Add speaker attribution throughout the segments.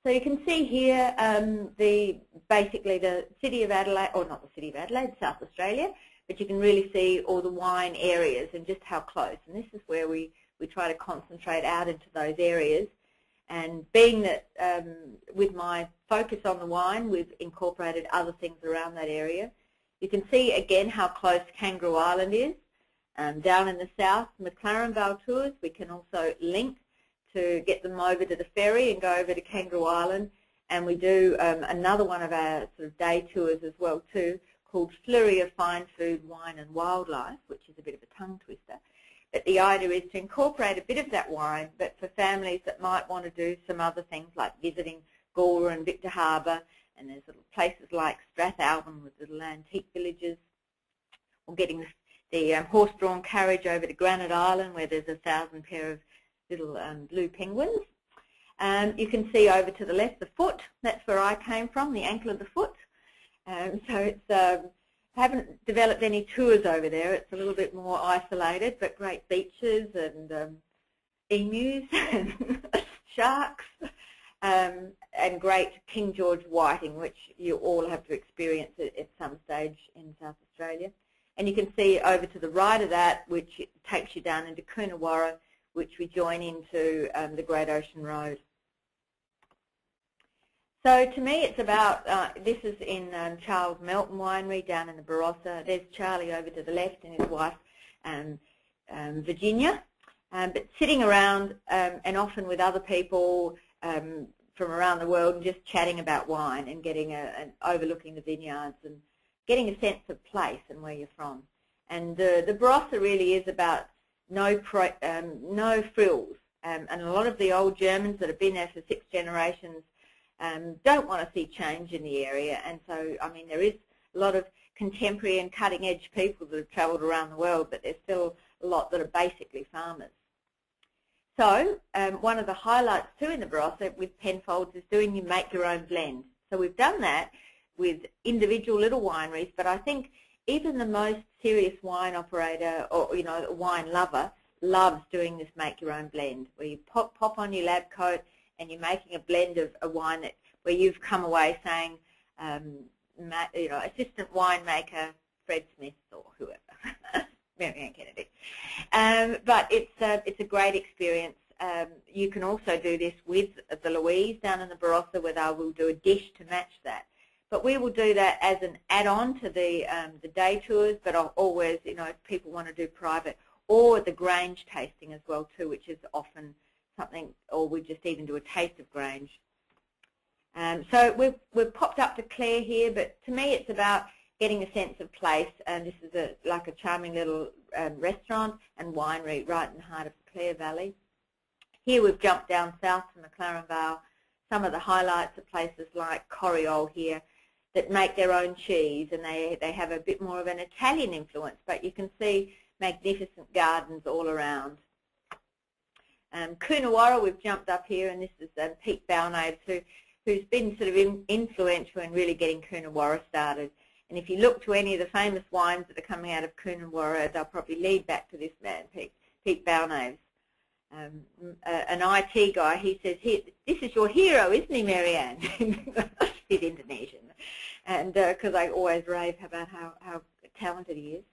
Speaker 1: So you can see here basically the City of Adelaide, or not the City of Adelaide, South Australia, but you can really see all the wine areas and just how close. And this is where we try to concentrate out into those areas. And being that with my focus on the wine, we've incorporated other things around that area. You can see again how close Kangaroo Island is. Down in the south, McLaren Vale Tours, we can also link to get them over to the ferry and go over to Kangaroo Island. And we do another one of our sort of day tours as well too, called Flurry of Fine Food, Wine and Wildlife, which is a bit of a tongue twister. But the idea is to incorporate a bit of that wine, but for families that might want to do some other things like visiting Gawler and Victor Harbour, and there's little places like Strathalbyn with little antique villages, or getting the horse-drawn carriage over to Granite Island where there's 1,000 pair of little blue penguins. You can see over to the left the foot, that's where I came from, the ankle of the foot. So it's haven't developed any tours over there. It's a little bit more isolated, but great beaches and emus and sharks and great King George whiting, which you all have to experience at some stage in South Australia. And you can see over to the right of that, which takes you down into Coonawarra, which we join into the Great Ocean Road. So to me it's about, this is in Charles Melton Winery down in the Barossa. There's Charlie over to the left and his wife Virginia. But sitting around and often with other people from around the world and just chatting about wine and getting overlooking the vineyards and getting a sense of place and where you're from. And the Barossa really is about no frills. And a lot of the old Germans that have been there for 6 generations don't want to see change in the area, and so I mean there is a lot of contemporary and cutting-edge people that have travelled around the world, but there's still a lot that are basically farmers. So one of the highlights too in the Barossa with Penfolds is doing your make-your-own blend. So we've done that with individual little wineries, but I think even the most serious wine operator or wine lover loves doing this make-your-own blend, where you pop on your lab coat and you're making a blend of a wine where you've come away saying, assistant winemaker Fred Smith or whoever, Marianne Kennedy. But it's a great experience. You can also do this with the Louise down in the Barossa, where they will do a dish to match that. But we will do that as an add-on to the day tours. But I'll always, if people want to do private, or the Grange tasting as well too, which is often something, or we just even do a taste of Grange. So we've popped up to Clare here, but to me it's about getting a sense of place, and this is like a charming little restaurant and winery right in the heart of the Clare Valley. Here we've jumped down south to McLaren Vale. Some of the highlights are places like Coriol here that make their own cheese, and they have a bit more of an Italian influence, but you can see magnificent gardens all around. Coonawarra, we've jumped up here, and this is Pete Balnaves, who's been sort of influential in really getting Coonawarra started. And if you look to any of the famous wines that are coming out of Coonawarra, they'll probably lead back to this man, Pete Balnaves. An IT guy, he says, this is your hero, isn't he, Marianne? He's Indonesian. And because I always rave about how talented he is.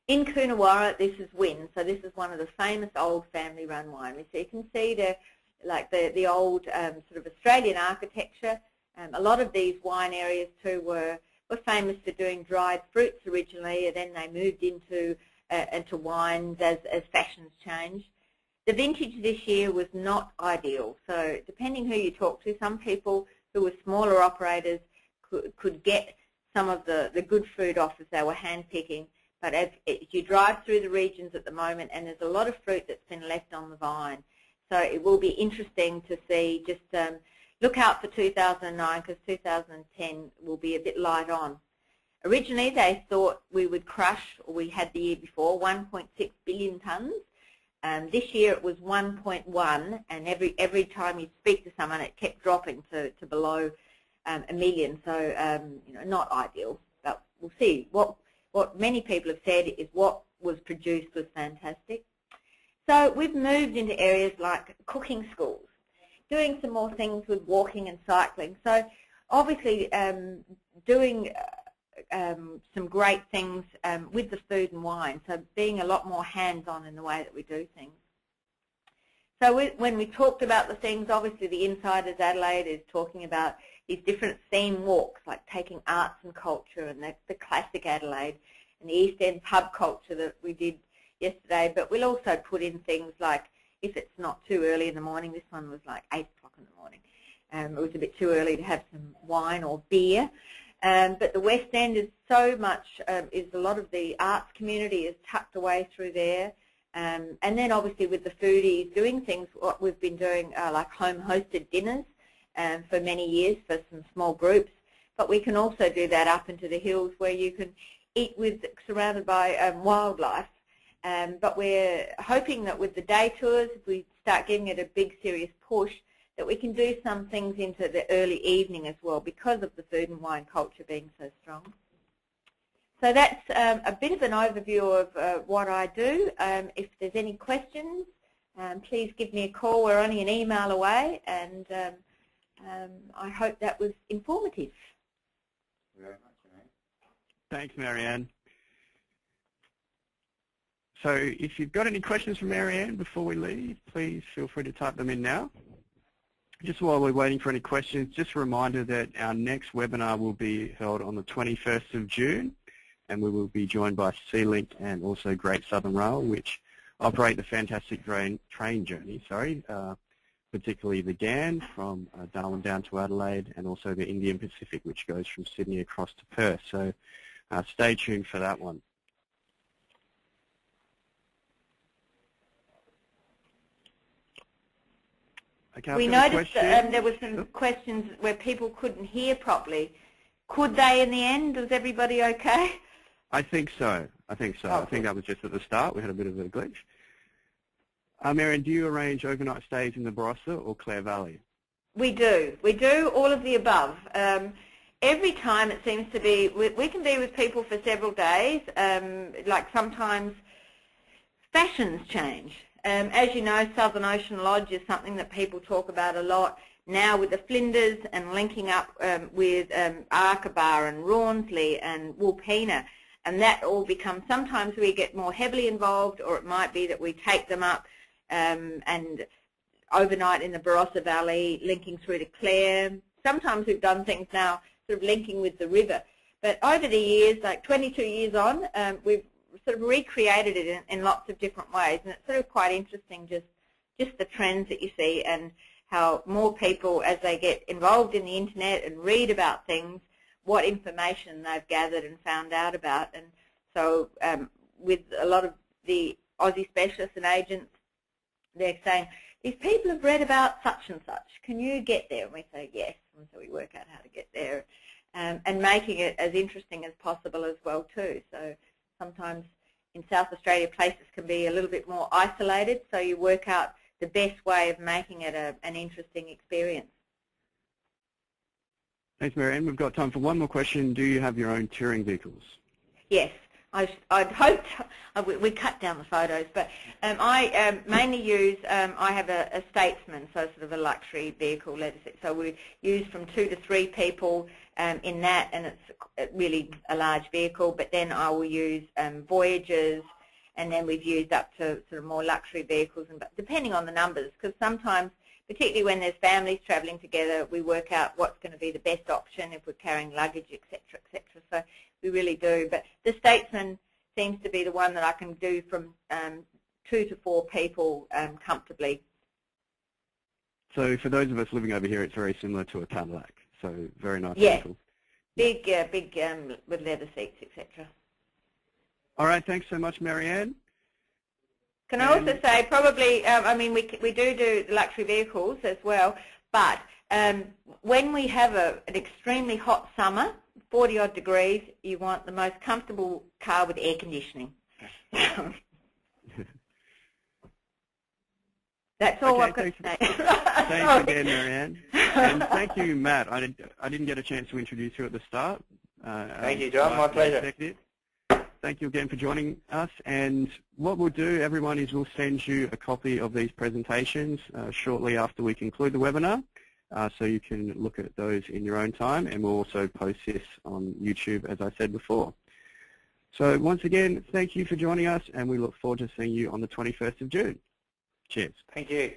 Speaker 1: In Coonawarra, this is Wynn, so this is one of the famous old family-run wineries. So you can see the old sort of Australian architecture. A lot of these wine areas too were famous for doing dried fruits originally, and then they moved into wines as fashions changed. The vintage this year was not ideal, so depending who you talk to, some people who were smaller operators could get some of the good fruit off as they were hand-picking. But as you drive through the regions at the moment, and there's a lot of fruit that's been left on the vine. So it will be interesting to see. Just look out for 2009, because 2010 will be a bit light on. Originally, they thought we would crush, or we had the year before, 1.6 billion tonnes. This year it was 1.1, and every time you speak to someone, it kept dropping to below a million. So not ideal, but we'll see. What many people have said is what was produced was fantastic. So we've moved into areas like cooking schools. doing some more things with walking and cycling. So obviously doing some great things with the food and wine, so being a lot more hands-on in the way that we do things. So when we talked about the things, obviously the Insiders Adelaide is talking about these different theme walks, like taking arts and culture and the classic Adelaide and the East End pub culture that we did yesterday. But we'll also put in things like, if it's not too early in the morning, this one was like 8 o'clock in the morning. It was a bit too early to have some wine or beer. But the West End is so much, is a lot of the arts community is tucked away through there. And then obviously with the foodies, doing things, what we've been doing like home-hosted dinners for many years for some small groups. But we can also do that up into the hills where you can eat surrounded by wildlife. But we're hoping that with the day tours, if we start giving it a big serious push, that we can do some things into the early evening as well because of the food and wine culture being so strong. So that's a bit of an overview of what I do. If there's any questions, please give me a call. We're only an email away, and I hope that was informative.
Speaker 2: Very much, Marianne.
Speaker 3: Thanks, Marianne. So if you've got any questions for Marianne before we leave, please feel free to type them in now. Just while we're waiting for any questions, just a reminder that our next webinar will be held on the 21st of June, and we will be joined by SeaLink and also Great Southern Rail, which operate the fantastic train journey, particularly the GAN from Darwin down to Adelaide, and also the Indian Pacific, which goes from Sydney across to Perth. So stay tuned for that one. Okay,
Speaker 1: we noticed that there were some questions where people couldn't hear properly. Could they in the end? Was everybody okay?
Speaker 3: I think so. I think so.
Speaker 1: Oh,
Speaker 3: I think that was just at the start. We had a bit of a glitch. Marianne, do you arrange overnight stays in the Barossa or Clare Valley?
Speaker 1: We do. We do all of the above. Every time it seems to be, we can be with people for several days. Like sometimes fashions change. As you know, Southern Ocean Lodge is something that people talk about a lot. Now with the Flinders and linking up with Arkaba and Rawnsley and Wilpena, and that all becomes, sometimes we get more heavily involved, or it might be that we take them up and overnight in the Barossa Valley, linking through to Clare. Sometimes we've done things now sort of linking with the river. But over the years, like 22 years on, we've sort of recreated it in lots of different ways, and it's sort of quite interesting just the trends that you see and how more people, as they get involved in the internet and read about things, what information they've gathered and found out about. And so with a lot of the Aussie specialists and agents, they're saying, these people have read about such and such. Can you get there? And we say yes, and so we work out how to get there, and making it as interesting as possible as well too. So sometimes in South Australia places can be a little bit more isolated, so you work out the best way of making it an interesting experience.
Speaker 3: Thanks, Marianne. We've got time for one more question. Do you have your own touring vehicles?
Speaker 1: Yes. I'd hoped we cut down the photos, but I mainly use, I have a Statesman, so sort of a luxury vehicle, so we use from 2 to 3 people in that, and it's really a large vehicle, but then I will use Voyagers, and then we've used up to sort of more luxury vehicles, and depending on the numbers, because sometimes, particularly when there's families travelling together, we work out what's going to be the best option if we're carrying luggage, etc., etc. So we really do. But the Statesman seems to be the one that I can do from 2 to 4 people comfortably.
Speaker 3: So for those of us living over here, it's very similar to a Cadillac. So very nice
Speaker 1: vehicle.
Speaker 3: Big,
Speaker 1: with leather seats, etc.
Speaker 3: All right, thanks so much, Marianne.
Speaker 1: Can I also say, probably, I mean, we do luxury vehicles as well, but when we have an extremely hot summer, 40-odd degrees, you want the most comfortable car with air conditioning. That's all I've got to say.
Speaker 3: Thanks again, Marianne. And thank you, Matt. I didn't get a chance to introduce you at the start.
Speaker 2: Thank you, John. My pleasure.
Speaker 3: thank you again for joining us. And what we'll do, everyone, is we'll send you a copy of these presentations shortly after we conclude the webinar, so you can look at those in your own time. And we'll also post this on YouTube, as I said before. So once again, thank you for joining us, and we look forward to seeing you on the 21st of June. Cheers.
Speaker 2: Thank you.